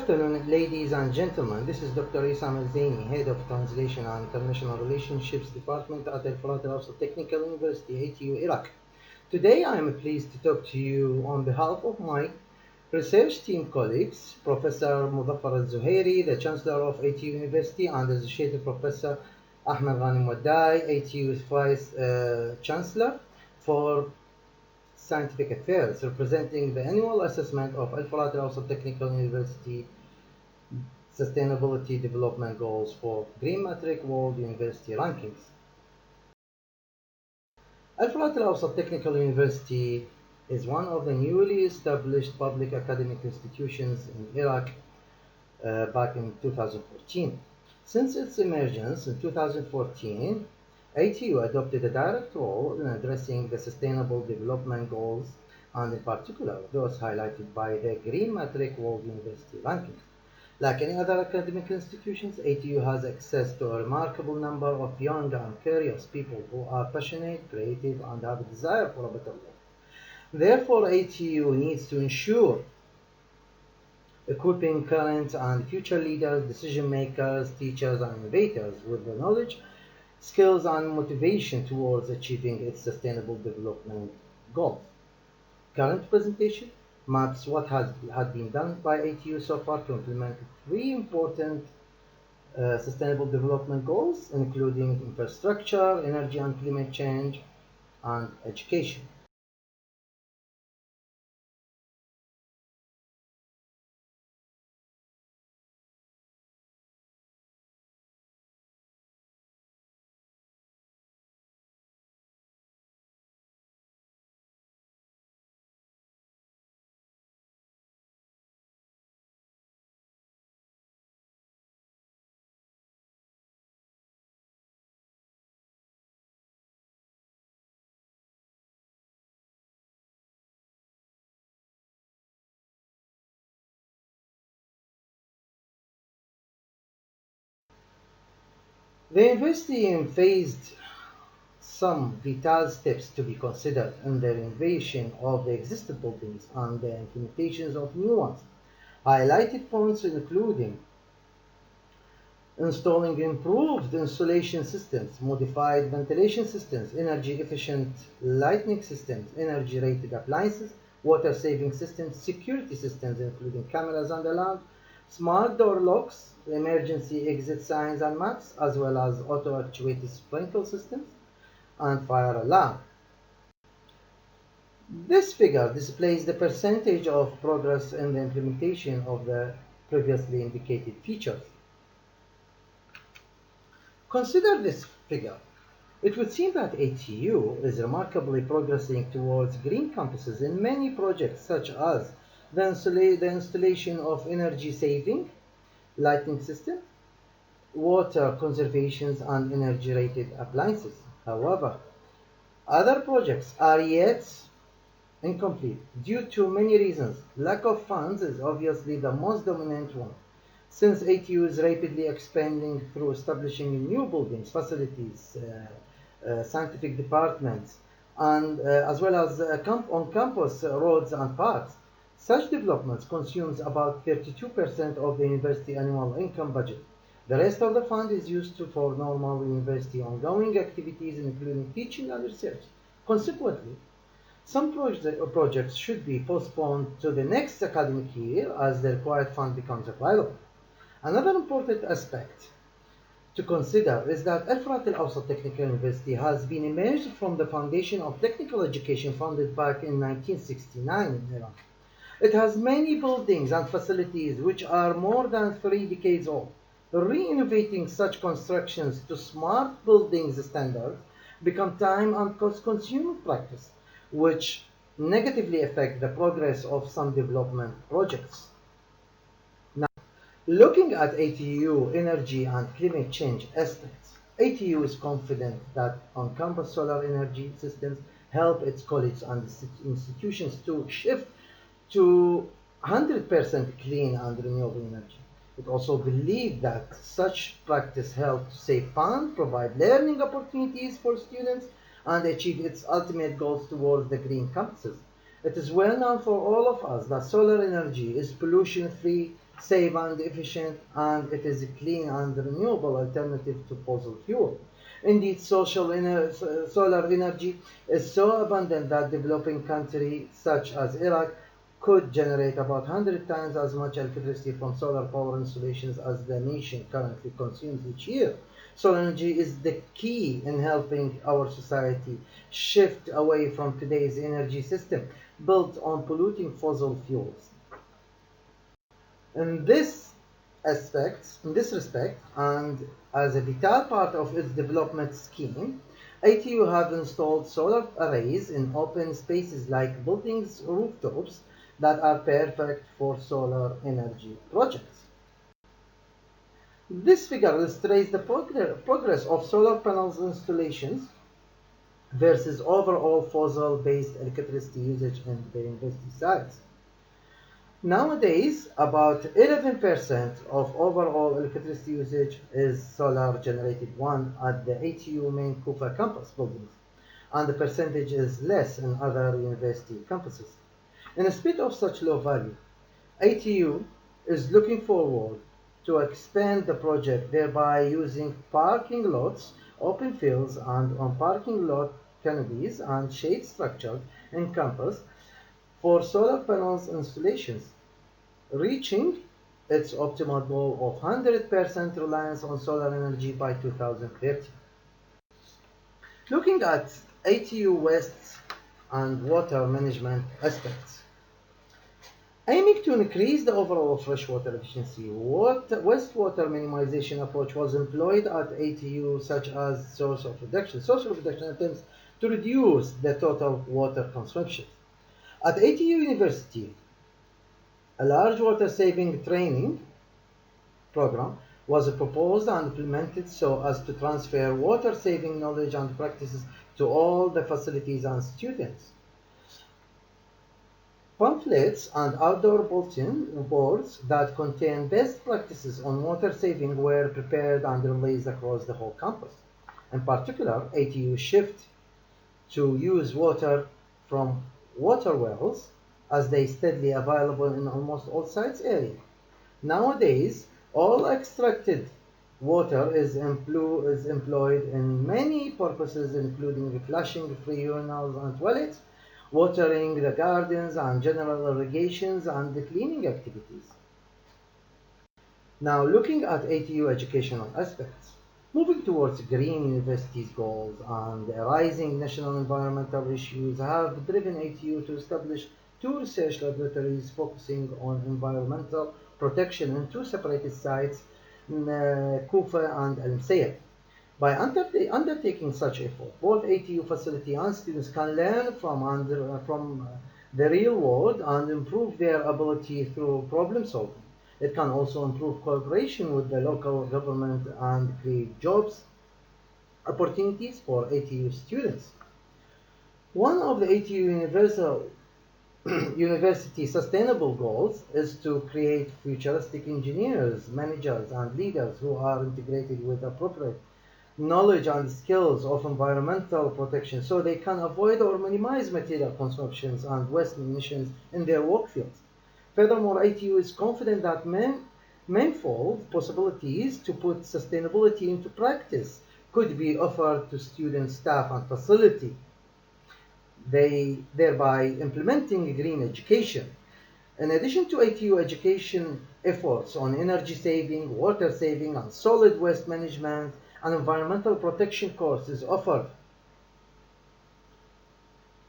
afternoon, ladies and gentlemen. This is Dr. Essam Al-Zaini, Head of Translation and International Relationships Department at Al-Furat Al-Awsat Technical University, ATU, Iraq. Today, I am pleased to talk to you on behalf of my research team colleagues, Professor Muzaffar Al-Zuhairi, the Chancellor of ATU University, and Associate Professor Ahmed Ghanim Waddai, ATU's Vice Chancellor for Scientific Affairs, representing the annual assessment of Al-Furat Al-Awsat Technical University Sustainability Development Goals for GreenMetric World University Rankings. Al-Furat Al-Awsat Technical University is one of the newly established public academic institutions in Iraq back in 2014. Since its emergence in 2014, ATU adopted a direct role in addressing the Sustainable Development Goals, and in particular those highlighted by the GreenMetric World University Rankings. Like any other academic institutions, ATU has access to a remarkable number of young and curious people who are passionate, creative, and have a desire for a better life. Therefore, ATU needs to ensure equipping current and future leaders, decision makers, teachers, and innovators with the knowledge, skills, and motivation towards achieving its sustainable development goals. Current presentation maps what had been done by ATU so far to implement three important sustainable development goals, including infrastructure, energy and climate change, and education. The university emphasized some vital steps to be considered in the renovation of the existing buildings and the implementations of new ones. Highlighted points including installing improved insulation systems, modified ventilation systems, energy-efficient lighting systems, energy-rated appliances, water-saving systems, security systems including cameras and alarms, smart door locks, emergency exit signs and maps, as well as auto-actuated sprinkler systems and fire alarm. This figure displays the percentage of progress in the implementation of the previously indicated features. Consider this figure. It would seem that ATU is remarkably progressing towards green campuses in many projects, such as the installation of energy-saving lighting system, water conservation, and energy-rated appliances. However, other projects are yet incomplete due to many reasons. Lack of funds is obviously the most dominant one, since ATU is rapidly expanding through establishing new buildings, facilities, scientific departments, and as well as on-campus roads and parks. Such developments consumes about 32% of the university annual income budget. The rest of the fund is used for normal university ongoing activities, including teaching and research. Consequently, some projects should be postponed to the next academic year as the required fund becomes available. Another important aspect to consider is that Al-Furat Al-Awsat Technical University has been emerged from the foundation of technical education founded back in 1969 in Iran. It has many buildings and facilities which are more than 3 decades old. Re-innovating such constructions to smart buildings standards become time and cost-consuming practice, which negatively affect the progress of some development projects. Now, looking at ATU energy and climate change aspects, ATU is confident that on-campus solar energy systems help its colleges and institutions to shift to 100% clean and renewable energy. It also believes that such practice helps to save funds, provide learning opportunities for students, and achieve its ultimate goals towards the green campuses. It is well known for all of us that solar energy is pollution-free, safe and efficient, and it is a clean and renewable alternative to fossil fuel. Indeed, solar energy is so abundant that developing countries such as Iraq could generate about 100 times as much electricity from solar power installations as the nation currently consumes each year. Solar energy is the key in helping our society shift away from today's energy system built on polluting fossil fuels. In this respect, and as a vital part of its development scheme, ITU have installed solar arrays in open spaces like buildings' rooftops that are perfect for solar energy projects. This figure illustrates the progress of solar panels installations versus overall fossil-based electricity usage in the university sites. Nowadays, about 11% of overall electricity usage is solar-generated one at the ATU main Kufa campus buildings, and the percentage is less in other university campuses. In spite of such low value, ATU is looking forward to expand the project, thereby using parking lots, open fields, and on parking lot canopies and shade structures in campus for solar panels installations, reaching its optimal goal of 100% reliance on solar energy by 2030. Looking at ATU waste and water management aspects. Aiming to increase the overall freshwater efficiency, wastewater minimization approach was employed at ATU, such as source of reduction. Source of reduction attempts to reduce the total water consumption. At ATU University, a large water-saving training program was proposed and implemented so as to transfer water-saving knowledge and practices to all the facilities and students. Pamphlets and outdoor bulletin boards that contain best practices on water saving were prepared and released across the whole campus. In particular, ATU shift to use water from water wells as they steadily available in almost all sites area. Nowadays, all extracted water is employed in many purposes, including flushing free urinals and toilets, watering the gardens and general irrigations and the cleaning activities. Now looking at ATU educational aspects. Moving towards green universities goals and rising national environmental issues have driven ATU to establish two research laboratories focusing on environmental protection in two separated sites in Kufa and Al-Musayab. By undertaking such effort, both ATU faculty and students can learn from the real world and improve their ability through problem solving. It can also improve cooperation with the local government and create jobs opportunities for ATU students. One of the ATU University sustainable goals is to create futuristic engineers, managers, and leaders who are integrated with appropriate knowledge and skills of environmental protection so they can avoid or minimize material consumptions and waste emissions in their work fields. Furthermore, ATU is confident that manifold possibilities to put sustainability into practice could be offered to students, staff, and facility, thereby implementing green education. In addition to ATU education efforts on energy saving, water saving, and solid waste management, an environmental protection course is offered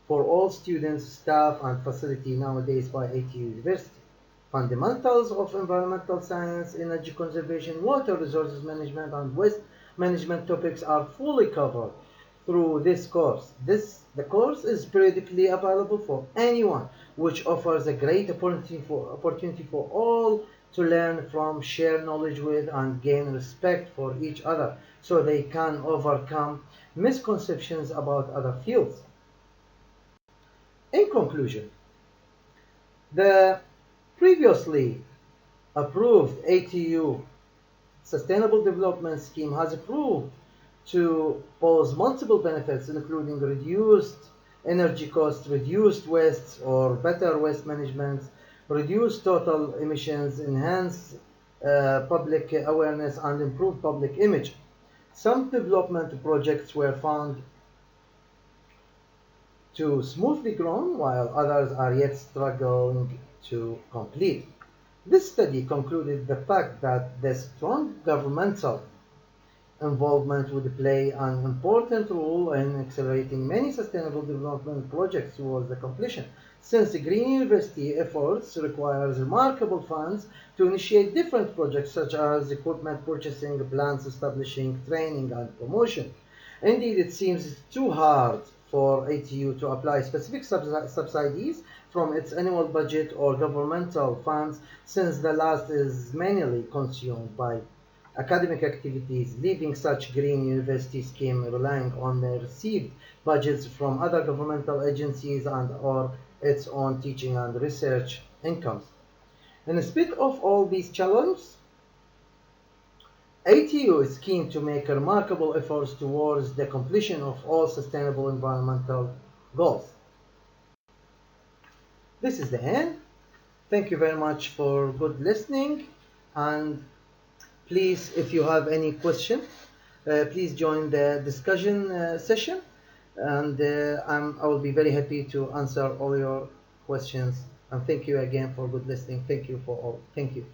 for all students, staff, and facility nowadays by ATU University. Fundamentals of environmental science, energy conservation, water resources management, and waste management topics are fully covered through this course. The course is periodically available for anyone, which offers a great opportunity for all to learn from, share knowledge with, and gain respect for each other so they can overcome misconceptions about other fields. In conclusion, the previously approved ATU Sustainable Development Scheme has proved to pose multiple benefits, including reduced energy costs, reduced wastes, or better waste management, reduce total emissions, enhance public awareness, and improve public image. Some development projects were found to smoothly grown, while others are yet struggling to complete. This study concluded the fact that the strong governmental involvement would play an important role in accelerating many sustainable development projects towards the completion, since green university efforts requires remarkable funds to initiate different projects such as equipment purchasing, plants establishing, training, and promotion. Indeed, it seems too hard for ATU to apply specific subsidies from its annual budget or governmental funds, since the last is mainly consumed by academic activities, leaving such green university scheme relying on the received budgets from other governmental agencies and or its own teaching and research incomes. In spite of all these challenges, ATU is keen to make remarkable efforts towards the completion of all sustainable environmental goals. This is the end. Thank you very much for good listening, and please, if you have any question, please join the discussion session, and I will be very happy to answer all your questions. And thank you again for good listening. Thank you for all. Thank you.